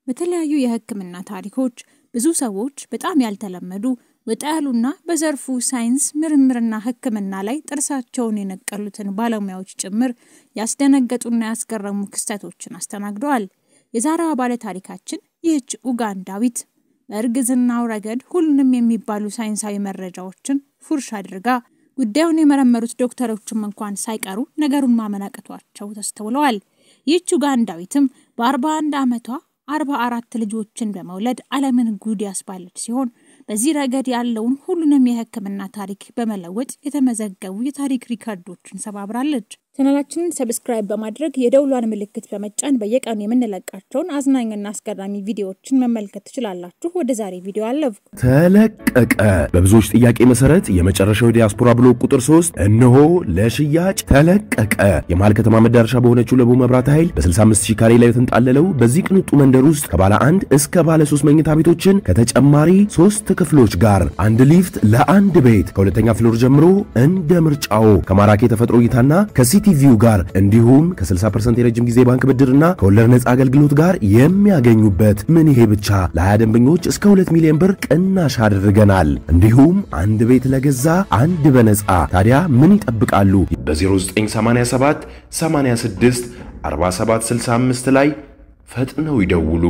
በተለያዩ የህክምና ታሪኮች ብዙ ሰዎች በጣም ያልተለመዱ ወጣያሉና በዘርፉ ሳይንስ ምርምርና ህክምና ላይ ጥርሳቸውን የነቀሉትን ባለሙያዎች ጭምር ያስደነገጡና ያስገረሙ ክስተቶችን አስተናግደዋል። የዛሬዋ ባለ ታሪካችን ይህች ኡጋንዳዊት በእርግዝናው ረገድ ሁሉንም የሚባሉ ሳይንሳዊ መረጃዎችን ፉርሽ አድርጋ ጉዳዩን የመረመሩት ዶክተሮችም እንኳን ሳይቀሩ ነገሩን ማመናቀቷቸው ተስተውለዋል። ይህች ኡጋንዳዊትም በ41 ዓመቷ 44 ልጆችን በመውለድ ዓለምን ጉድ ያስባለች ሲሆን በዚህ ረገድ ያለውን ሁሉንም የህክምና ታሪክ በመለወጥ የተመዘገቡ የታሪክ ሪካርዶችን ሰባብራለች። ቻናላችንን ሰብስክራይብ በማድረግ የደውሏን ምልክት በመጫን በየቀኑ የምንለቃቸውን አዝናኝና አስገራሚ ቪዲዮዎችን መመልከት ትችላላችሁ። ወደ ዛሬ ቪዲዮ አለፍ። ተለቀቀ። በብዙዎች ጥያቄ መሰረት የመጨረሻው ዲያስፖራ ብሎክ ቁጥር 3 እነሆ ለሽያጭ ተለቀቀ። የመሃል ከተማ መዳረሻ በሆነችው ለቡ መብራት ኃይል በ65000 ካሬ ላይ የተንጣለለው በዚህ ቅንጡ መንደር ውስጥ ከባለ 1 እስከ ባለ 3 መኝታ ቤቶችን ከተጨማሪ 3 ክፍሎች ጋር አንድ ሊፍት ለአንድ ቤት ከሁለተኛ ፍሎር ጀምሮ እንደ ምርጫው ከማራኪ ተፈጥሮ እይታና ከሲቲቪው ጋር እንዲሁም ከ60% የረጅም ጊዜ ባንክ ብድርና ከወለድ ነፃ አገልግሎት ጋር የሚያገኙበት ምን ይሄ ብቻ ለ20 ደንበኞች እስከ 2 ሚሊዮን ብር ቅናሽ አድርገናል። እንዲሁም አንድ ቤት ለገዛ አንድ በነፃ። ታዲያ ምን ይጠብቃሉ? በ0987 86 4765 ላይ ፈጥነው ይደውሉ።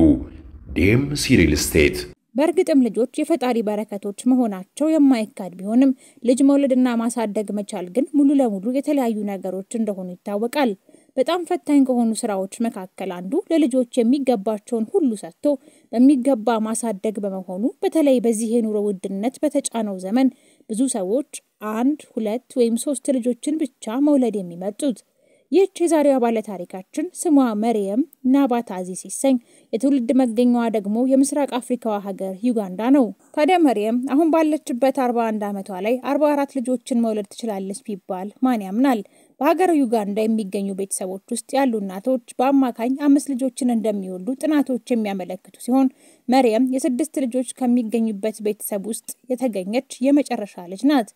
ዴምሲ ሪል ስቴት። በእርግጥም ልጆች የፈጣሪ በረከቶች መሆናቸው የማይካድ ቢሆንም ልጅ መውለድና ማሳደግ መቻል ግን ሙሉ ለሙሉ የተለያዩ ነገሮች እንደሆኑ ይታወቃል። በጣም ፈታኝ ከሆኑ ስራዎች መካከል አንዱ ለልጆች የሚገባቸውን ሁሉ ሰጥቶ በሚገባ ማሳደግ በመሆኑ በተለይ በዚህ የኑሮ ውድነት በተጫነው ዘመን ብዙ ሰዎች 1፣ 2 ወይም 3 ልጆችን ብቻ መውለድ የሚመርጡት። ይህች የዛሬዋ ባለ ታሪካችን ስሟ መርየም ናባታዚ ሲሰኝ የትውልድ መገኛዋ ደግሞ የምስራቅ አፍሪካዋ ሀገር ዩጋንዳ ነው። ታዲያ መርየም አሁን ባለችበት 41 ዓመቷ ላይ 44 ልጆችን መውለድ ትችላለች ቢባል ማን ያምናል? በሀገር ዩጋንዳ የሚገኙ ቤተሰቦች ውስጥ ያሉ እናቶች በአማካኝ 5 ልጆችን እንደሚወልዱ ጥናቶች የሚያመለክቱ ሲሆን መርየም የ6 ልጆች ከሚገኙበት ቤተሰብ ውስጥ የተገኘች የመጨረሻ ልጅ ናት።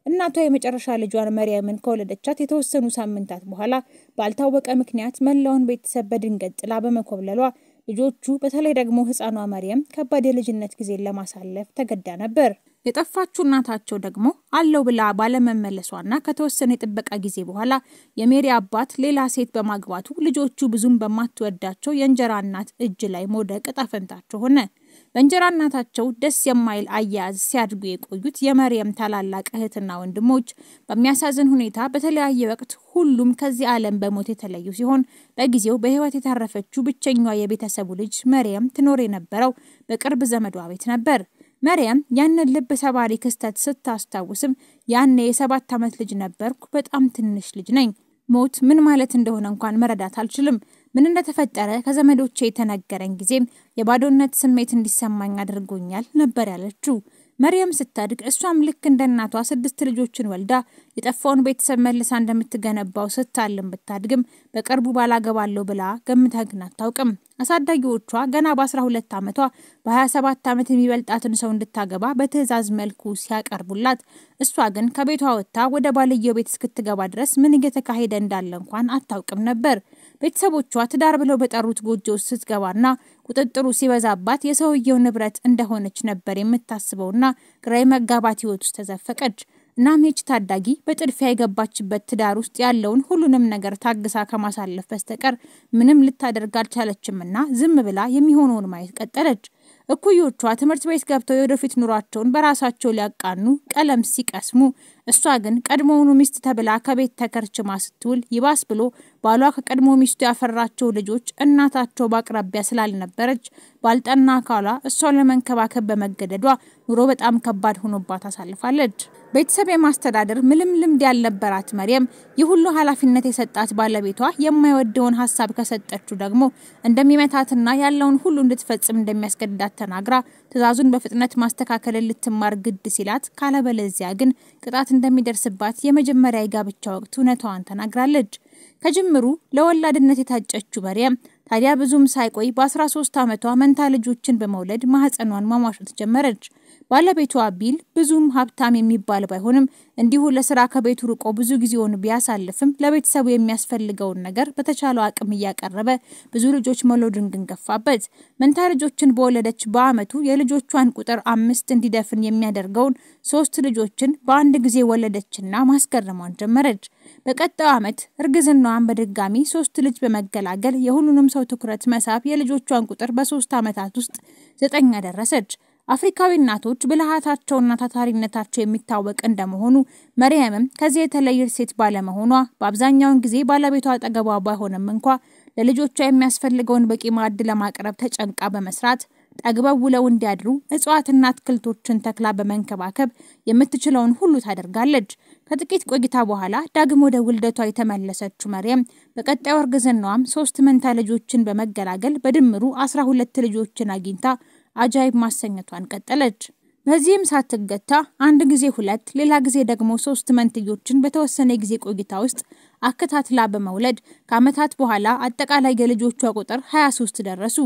እናቷ የመጨረሻ ልጇን መርየምን ከወለደቻት የተወሰኑ ሳምንታት በኋላ ባልታወቀ ምክንያት መላውን ቤተሰብ በድንገት ጥላ በመኮብለሏ ልጆቹ በተለይ ደግሞ ህፃኗ መርየም ከባድ የልጅነት ጊዜን ለማሳለፍ ተገዳ ነበር። የጠፋችው እናታቸው ደግሞ አለው ብላ ባለመመለሷና ከተወሰነ የጥበቃ ጊዜ በኋላ የሜሪ አባት ሌላ ሴት በማግባቱ ልጆቹ ብዙም በማትወዳቸው የእንጀራ እናት እጅ ላይ መውደቅ ዕጣ ፈንታቸው ሆነ። በእንጀራ እናታቸው ደስ የማይል አያያዝ ሲያድጉ የቆዩት የመርየም ታላላቅ እህትና ወንድሞች በሚያሳዝን ሁኔታ በተለያየ ወቅት ሁሉም ከዚህ ዓለም በሞት የተለዩ ሲሆን በጊዜው በህይወት የተረፈችው ብቸኛዋ የቤተሰቡ ልጅ መርየም ትኖር የነበረው በቅርብ ዘመዷ ቤት ነበር። መርየም ያንን ልብ ሰባሪ ክስተት ስታስታውስም ያኔ የ7 ዓመት ልጅ ነበርኩ፣ በጣም ትንሽ ልጅ ነኝ። ሞት ምን ማለት እንደሆነ እንኳን መረዳት አልችልም። ምን እንደተፈጠረ ከዘመዶቼ የተነገረኝ ጊዜም የባዶነት ስሜት እንዲሰማኝ አድርጎኛል ነበር ያለችው። መርየም ስታድግ እሷም ልክ እንደ እናቷ 6 ልጆችን ወልዳ የጠፋውን ቤተሰብ መልሳ እንደምትገነባው ስታልም ብታድግም በቅርቡ ባላገባለው ብላ ገምታ ግን አታውቅም። አሳዳጊዎቿ ገና በ12 ዓመቷ በ27 ዓመት የሚበልጣትን ሰው እንድታገባ በትዕዛዝ መልኩ ሲያቀርቡላት እሷ ግን ከቤቷ ወጥታ ወደ ባልየው ቤት እስክትገባ ድረስ ምን እየተካሄደ እንዳለ እንኳን አታውቅም ነበር። ቤተሰቦቿ ትዳር ብለው በጠሩት ጎጆ ውስጥ ስትገባና ቁጥጥሩ ሲበዛባት የሰውየው ንብረት እንደሆነች ነበር የምታስበውና ግራ መጋባት ህይወት ውስጥ ተዘፈቀች። እናም ታዳጊ በጥድፊያ የገባችበት ትዳር ውስጥ ያለውን ሁሉንም ነገር ታግሳ ከማሳለፍ በስተቀር ምንም ልታደርግ አልቻለችምና ዝም ብላ የሚሆነውን ማየት ቀጠለች። እኩዮቿ ትምህርት ቤት ገብተው የወደፊት ኑሯቸውን በራሳቸው ሊያቃኑ ቀለም ሲቀስሙ እሷ ግን ቀድሞውኑ ሚስት ተብላ ከቤት ተከርችማ ስትውል ይባስ ብሎ ባሏ ከቀድሞ ሚስቱ ያፈራቸው ልጆች እናታቸው በአቅራቢያ ስላልነበረች ባልጠና አካሏ እሷን ለመንከባከብ በመገደዷ ኑሮ በጣም ከባድ ሆኖባት አሳልፋለች። ቤተሰብ የማስተዳደር ምንም ልምድ ያልነበራት መርየም የሁሉ ኃላፊነት የሰጣት ባለቤቷ የማይወደውን ሐሳብ ከሰጠችው ደግሞ እንደሚመታትና ያለውን ሁሉ እንድትፈጽም እንደሚያስገድዳት ተናግራ ትዕዛዙን በፍጥነት ማስተካከል ልትማር ግድ ሲላት ካለበለዚያ ግን ቅጣት እንደሚደርስባት የመጀመሪያ የጋብቻ ወቅት እውነታዋን ተናግራለች። ከጅምሩ ለወላድነት የታጨችው መርየም ታዲያ ብዙም ሳይቆይ በ13 ዓመቷ መንታ ልጆችን በመውለድ ማህፀኗን ማሟሸት ጀመረች። ባለቤቷ ቢል ብዙም ሀብታም የሚባል ባይሆንም እንዲሁ ለስራ ከቤቱ ርቆ ብዙ ጊዜውን ቢያሳልፍም ለቤተሰቡ የሚያስፈልገውን ነገር በተቻለው አቅም እያቀረበ ብዙ ልጆች መውለድን ግን ገፋበት። መንታ ልጆችን በወለደች በአመቱ የልጆቿን ቁጥር 5 እንዲደፍን የሚያደርገውን 3 ልጆችን በአንድ ጊዜ ወለደችና ማስገረሟን ጀመረች። በቀጣዩ አመት እርግዝናዋን በድጋሚ 3 ልጅ በመገላገል የሁሉንም ሰው ትኩረት መሳብ የልጆቿን ቁጥር በ3 አመታት ውስጥ 9 አደረሰች። አፍሪካዊ እናቶች ብልሃታቸውና ታታሪነታቸው የሚታወቅ እንደመሆኑ መርየምም ከዚህ የተለየ ሴት ባለመሆኗ በአብዛኛው ጊዜ ባለቤቷ አጠገቧ ባይሆንም እንኳን ለልጆቿ የሚያስፈልገውን በቂ ማዕድ ለማቅረብ ተጨንቃ በመስራት ጠግበው ውለው እንዲያድሩ እጽዋትና አትክልቶችን ተክላ በመንከባከብ የምትችለውን ሁሉ ታደርጋለች። ከጥቂት ቆይታ በኋላ ዳግም ወደ ውልደቷ የተመለሰችው መርየም በቀጣዩ እርግዝናዋም 3 መንታ ልጆችን በመገላገል በድምሩ 12 ልጆችን አግኝታ አጃይብ ማሰኘቷን ቀጠለች። በዚህም ሳትገታ አንድ ጊዜ 2 ሌላ ጊዜ ደግሞ 3 መንትዮችን በተወሰነ ጊዜ ቆይታ ውስጥ አከታትላ በመውለድ ከአመታት በኋላ አጠቃላይ የልጆቿ ቁጥር 23 ደረሱ።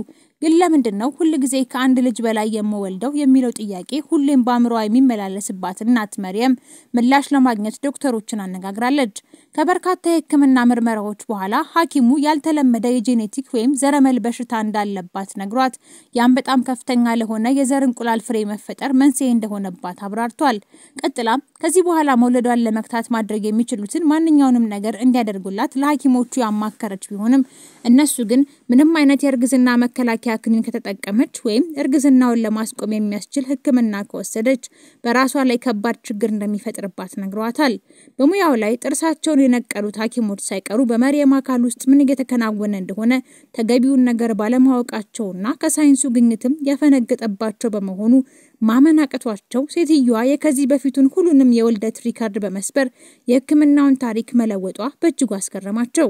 ግን ለምንድነው ሁሉ ጊዜ ከአንድ ልጅ በላይ የምወልደው የሚለው ጥያቄ ሁሌም በአእምሮዋ የሚመላለስባት እናት መርየም ምላሽ ለማግኘት ዶክተሮችን አነጋግራለች። ከበርካታ የሕክምና ምርመራዎች በኋላ ሐኪሙ ያልተለመደ የጄኔቲክ ወይም ዘረመል በሽታ እንዳለባት ነግሯት ያን በጣም ከፍተኛ ለሆነ የዘር እንቁላል ፍሬ መፈጠር መንስኤ እንደሆነባት አብራርቷል። ቀጥላም ከዚህ በኋላ መውለዷን ለመክታት ማድረግ የሚችሉትን ማንኛውንም ነገር እንዲያደርጉላት ለሐኪሞቹ ያማከረች ቢሆንም እነሱ ግን ምንም አይነት የእርግዝና መከላከያ ክኒን ከተጠቀመች ወይም እርግዝናውን ለማስቆም የሚያስችል ሕክምና ከወሰደች በራሷ ላይ ከባድ ችግር እንደሚፈጥርባት ነግሯታል። በሙያው ላይ ጥርሳቸውን የነቀሉት ሐኪሞች ሳይቀሩ በመርየም አካል ውስጥ ምን እየተከናወነ እንደሆነ ተገቢውን ነገር ባለማወቃቸውና ከሳይንሱ ግኝትም ያፈነገጠባቸው በመሆኑ ማመን አቅቷቸው ሴትዮዋ የከዚህ በፊቱን ሁሉንም የውልደት ሪካርድ በመስበር የሕክምናውን ታሪክ መለወጧ በእጅጉ አስገረማቸው።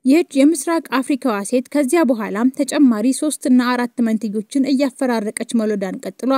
ይህች የምስራቅ አፍሪካዋ ሴት ከዚያ በኋላም ተጨማሪ 3 እና 4 መንትዮችን እያፈራረቀች መውለዷን ቀጥሏ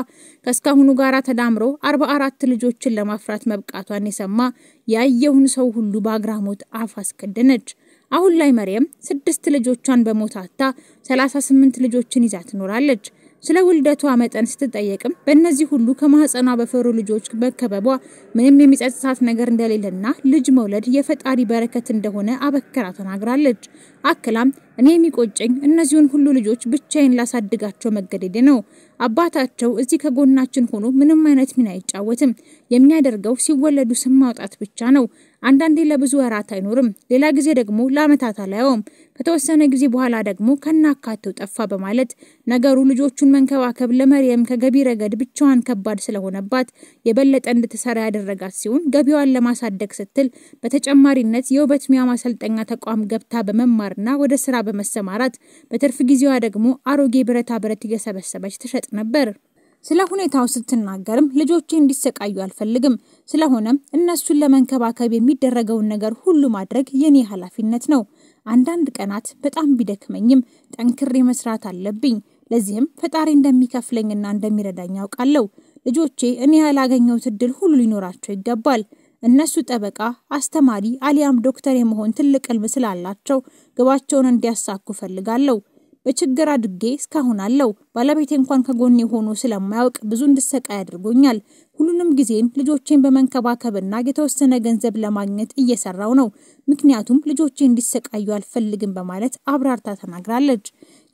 ከስካሁኑ ጋራ ተዳምሮ 44 ልጆችን ለማፍራት መብቃቷን የሰማ ያየውን ሰው ሁሉ በአግራሞት አፍ አስከደነች። አሁን ላይ መርየም 6 ልጆቿን በሞታታ 38 ልጆችን ይዛ ትኖራለች። ስለ ውልደቷ መጠን ስትጠየቅም በእነዚህ ሁሉ ከማህፀኗ በፈሩ ልጆች በከበቧ ምንም የሚጸጽታት ነገር እንደሌለና ልጅ መውለድ የፈጣሪ በረከት እንደሆነ አበክራ ተናግራለች። አክላም እኔ የሚቆጨኝ እነዚህን ሁሉ ልጆች ብቻዬን ላሳድጋቸው መገደዴ ነው። አባታቸው እዚህ ከጎናችን ሆኖ ምንም አይነት ሚና አይጫወትም። የሚያደርገው ሲወለዱ ስም ማውጣት ብቻ ነው። አንዳንዴ ለብዙ ወራት አይኖርም፣ ሌላ ጊዜ ደግሞ ለአመታት አላየውም። ከተወሰነ ጊዜ በኋላ ደግሞ ከናካቴው ጠፋ በማለት ነገሩ ልጆቹን መንከባከብ ለመርየም ከገቢ ረገድ ብቻዋን ከባድ ስለሆነባት የበለጠ እንድትሰራ ያደረጋት ሲሆን ገቢዋን ለማሳደግ ስትል በተጨማሪነት የውበት ሚያ ማሰልጠኛ ተቋም ገብታ በመማርና ወደ ስራ በመሰማራት በትርፍ ጊዜዋ ደግሞ አሮጌ ብረታ ብረት እየሰበሰበች ትሸጥ ነበር። ስለ ሁኔታው ስትናገርም ልጆቼ እንዲሰቃዩ አልፈልግም። ስለሆነም እነሱን ለመንከባከብ የሚደረገውን ነገር ሁሉ ማድረግ የኔ ኃላፊነት ነው። አንዳንድ ቀናት በጣም ቢደክመኝም ጠንክሬ መስራት አለብኝ። ለዚህም ፈጣሪ እንደሚከፍለኝና እንደሚረዳኝ አውቃለሁ። ልጆቼ እኔ ያላገኘሁት እድል ሁሉ ሊኖራቸው ይገባል። እነሱ ጠበቃ፣ አስተማሪ አሊያም ዶክተር የመሆን ትልቅ ህልም ስላላቸው ግባቸውን እንዲያሳኩ ፈልጋለሁ። በችግር አድጌ እስካሁን አለው። ባለቤቴ እንኳን ከጎኔ ሆኖ ስለማያውቅ ብዙ እንድሰቃይ አድርጎኛል። ሁሉንም ጊዜን ልጆቼን በመንከባከብና የተወሰነ ገንዘብ ለማግኘት እየሰራው ነው። ምክንያቱም ልጆቼ እንዲሰቃዩ አልፈልግም በማለት አብራርታ ተናግራለች።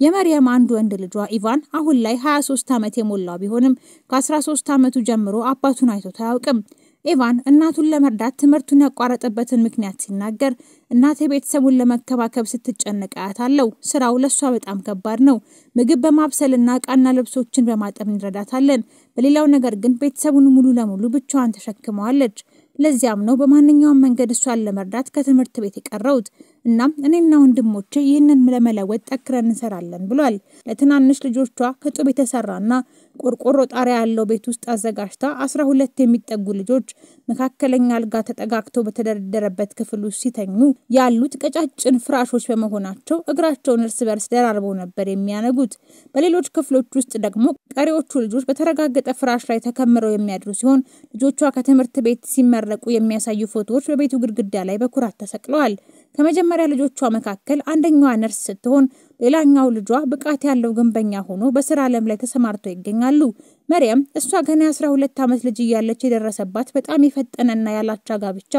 የመርየም አንድ ወንድ ልጇ ኢቫን አሁን ላይ 23 ዓመት የሞላው ቢሆንም ከ13 ዓመቱ ጀምሮ አባቱን አይቶት አያውቅም። ኢቫን እናቱን ለመርዳት ትምህርቱን ያቋረጠበትን ምክንያት ሲናገር እናቴ ቤተሰቡን ለመከባከብ ስትጨነቅ አያታለሁ። ስራው ለሷ በጣም ከባድ ነው። ምግብ በማብሰልና ዕቃና ልብሶችን በማጠብ እንረዳታለን። በሌላው ነገር ግን ቤተሰቡን ሙሉ ለሙሉ ብቻዋን ተሸክመዋለች። ለዚያም ነው በማንኛውም መንገድ እሷን ለመርዳት ከትምህርት ቤት የቀረውት። እናም እኔና ወንድሞቼ ይህንን ለመለወጥ ጠንክረን እንሰራለን ብሏል። ለትናንሽ ልጆቿ ከጡብ የተሰራና ቆርቆሮ ጣሪያ ያለው ቤት ውስጥ አዘጋጅታ 12 የሚጠጉ ልጆች መካከለኛ አልጋ ተጠጋግተው በተደረደረበት ክፍል ውስጥ ሲተኙ ያሉት ቀጫጭን ፍራሾች በመሆናቸው እግራቸውን እርስ በርስ ደራርበው ነበር የሚያነጉት። በሌሎች ክፍሎች ውስጥ ደግሞ ቀሪዎቹ ልጆች በተረጋገጠ ፍራሽ ላይ ተከምረው የሚያድሩ ሲሆን ልጆቿ ከትምህርት ቤት ሲመረቁ የሚያሳዩ ፎቶዎች በቤቱ ግድግዳ ላይ በኩራት ተሰቅለዋል። ከመጀመሪያ ልጆቿ መካከል አንደኛዋ ነርስ ስትሆን ሌላኛው ልጇ ብቃት ያለው ግንበኛ ሆኖ በስራ ዓለም ላይ ተሰማርተው ይገኛሉ። መርየም እሷ ገና 12 ዓመት ልጅ እያለች የደረሰባት በጣም የፈጠነና ያላቻ ጋብቻ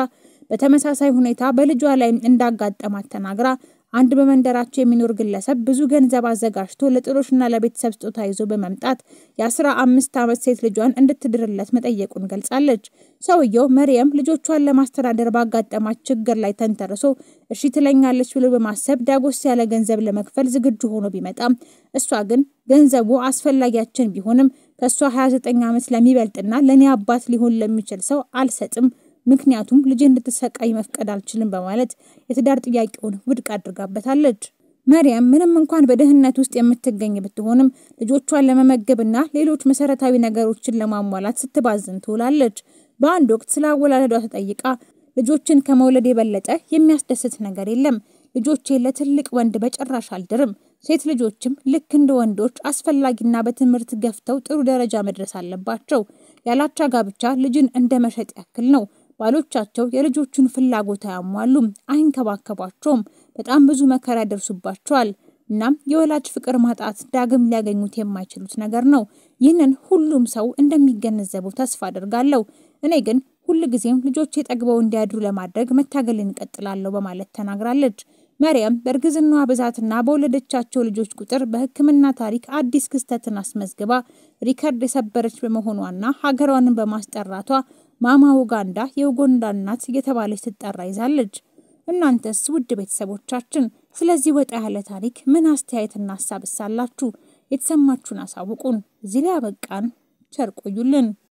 በተመሳሳይ ሁኔታ በልጇ ላይ እንዳጋጠማት ተናግራ አንድ በመንደራቸው የሚኖር ግለሰብ ብዙ ገንዘብ አዘጋጅቶ ለጥሮሽና ለቤተሰብ ስጦታ ይዞ በመምጣት የ15 ዓመት ሴት ልጇን እንድትድርለት መጠየቁን ገልጻለች። ሰውየው መርየም ልጆቿን ለማስተዳደር ባጋጠማት ችግር ላይ ተንተርሶ እሺ ትለኛለች ብሎ በማሰብ ዳጎስ ያለ ገንዘብ ለመክፈል ዝግጁ ሆኖ ቢመጣም እሷ ግን ገንዘቡ አስፈላጊያችን ቢሆንም ከሷ 29 ዓመት ለሚበልጥና ለኔ አባት ሊሆን ለሚችል ሰው አልሰጥም ምክንያቱም ልጅ እንድትሰቃይ መፍቀድ አልችልም በማለት የትዳር ጥያቄውን ውድቅ አድርጋበታለች። መርየም ምንም እንኳን በደህንነት ውስጥ የምትገኝ ብትሆንም ልጆቿን ለመመገብና ሌሎች መሰረታዊ ነገሮችን ለማሟላት ስትባዝን ትውላለች። በአንድ ወቅት ስለ አወላለዷ ተጠይቃ ልጆችን ከመውለድ የበለጠ የሚያስደስት ነገር የለም። ልጆቼ ለትልቅ ወንድ በጭራሽ አልድርም። ሴት ልጆችም ልክ እንደ ወንዶች አስፈላጊና በትምህርት ገፍተው ጥሩ ደረጃ መድረስ አለባቸው። ያላቻ ጋብቻ ልጅን እንደ መሸጥ ያክል ነው። ባሎቻቸው የልጆቹን ፍላጎት አያሟሉም፣ አይንከባከቧቸውም፣ በጣም ብዙ መከራ ያደርሱባቸዋል። እናም የወላጅ ፍቅር ማጣት ዳግም ሊያገኙት የማይችሉት ነገር ነው። ይህንን ሁሉም ሰው እንደሚገነዘበው ተስፋ አደርጋለሁ። እኔ ግን ሁልጊዜም ልጆቼ ጠግበው እንዲያድሩ ለማድረግ መታገልን እቀጥላለሁ በማለት ተናግራለች። መርየም በእርግዝናዋ ብዛትና በወለደቻቸው ልጆች ቁጥር በሕክምና ታሪክ አዲስ ክስተትን አስመዝግባ ሪከርድ የሰበረች በመሆኗና ሀገሯን በማስጠራቷ ማማ ኡጋንዳ የኡጋንዳ እናት እየተባለች ትጠራ ይዛለች። እናንተስ ውድ ቤተሰቦቻችን ስለዚህ ወጣ ያለ ታሪክ ምን አስተያየትና ሐሳብ አላችሁ? የተሰማችሁን አሳውቁን። እዚህ ላይ አበቃን። ቸር ቆዩልን።